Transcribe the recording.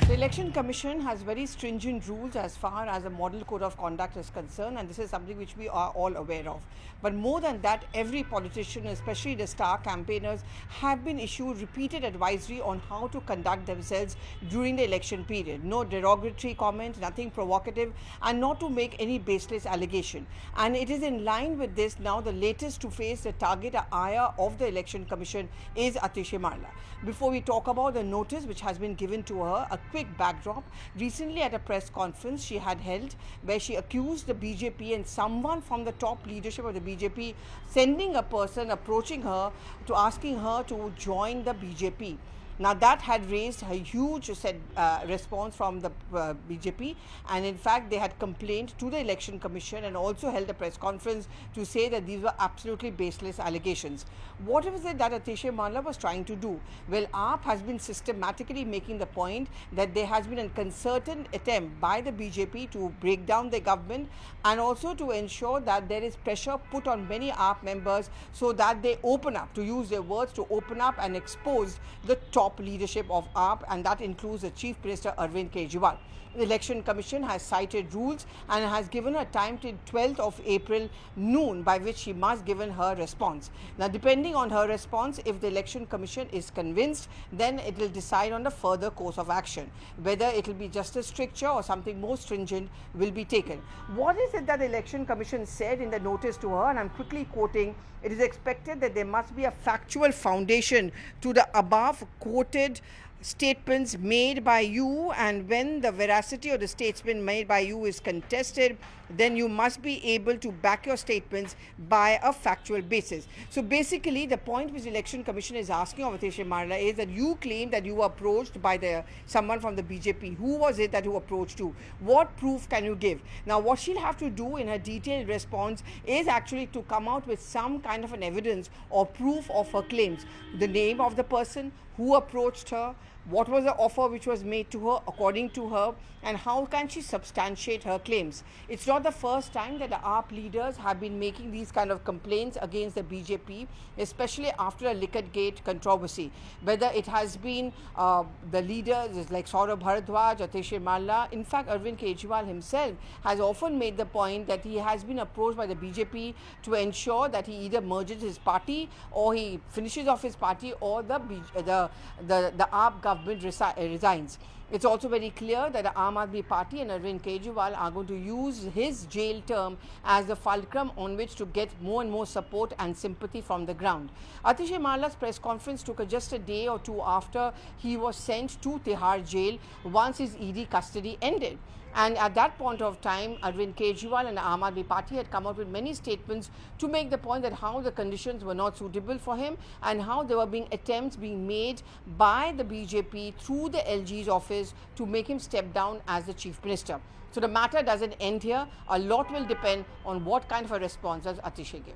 The Election Commission has very stringent rules as far as the model code of conduct is concerned, and this is something which we are all aware of. But more than that, every politician, especially the star campaigners, have been issued repeated advisory on how to conduct themselves during the election period. No derogatory comment, nothing provocative, and not to make any baseless allegation. And it is in line with this now the latest to face the target ire of the Election Commission is Atishi. Before we talk about the notice which has been given to her, a quick backdrop. Recently at a press conference she had held where she accused the BJP and someone from the top leadership of the BJP sending a person approaching her to asking her to join the BJP. Now that had raised a huge response from the BJP, and in fact they had complained to the Election Commission and also held a press conference to say that these were absolutely baseless allegations. What was it that Atishi was trying to do? Well, AAP has been systematically making the point that there has been a concerted attempt by the BJP to break down the government and also to ensure that there is pressure put on many AAP members so that they open up, to use their words, to open up and expose the top leadership of AAP, and that includes the Chief Minister Arvind Kejriwal. The Election Commission has cited rules and has given her time till 12th of April noon by which she must give her response. Now, depending on her response, if the Election Commission is convinced, then it will decide on the further course of action. Whether it will be just a stricture or something more stringent will be taken. What is it that the Election Commission said in the notice to her? And I'm quickly quoting, it is expected that there must be a factual foundation to the above quoted statements made by you, and when the veracity of the statement made by you is contested, then you must be able to back your statements by a factual basis. So basically the point which the Election Commission is asking of Atishi is that you claim that you were approached by someone from the BJP. Who was it that you approached you? What proof can you give? Now what she'll have to do in her detailed response is actually to come out with some kind of an evidence or proof of her claims. The name of the person, who approached her, what was the offer which was made to her according to her, and how can she substantiate her claims. It's not the first time that the AAP leaders have been making these kind of complaints against the BJP, especially after a Liquorgate controversy. Whether it has been the leaders like Saurabh Bharadwaj, Atishi Marla, in fact Arvind Kejriwal himself has often made the point that he has been approached by the BJP to ensure that he either merges his party or he finishes off his party or the AAP government resigns. It's also very clear that the Aam Aadmi Party and Arvind Kejriwal are going to use his jail term as the fulcrum on which to get more and more support and sympathy from the ground. Atishi Marla's press conference took just a day or two after he was sent to Tihar jail once his ED custody ended. And at that point of time, Arvind Kejriwal and the Aam Aadmi Party had come out with many statements to make the point that how the conditions were not suitable for him and how there were attempts being made by the BJP through the LG's office to make him step down as the Chief Minister. So the matter doesn't end here. A lot will depend on what kind of a response does Atishi give.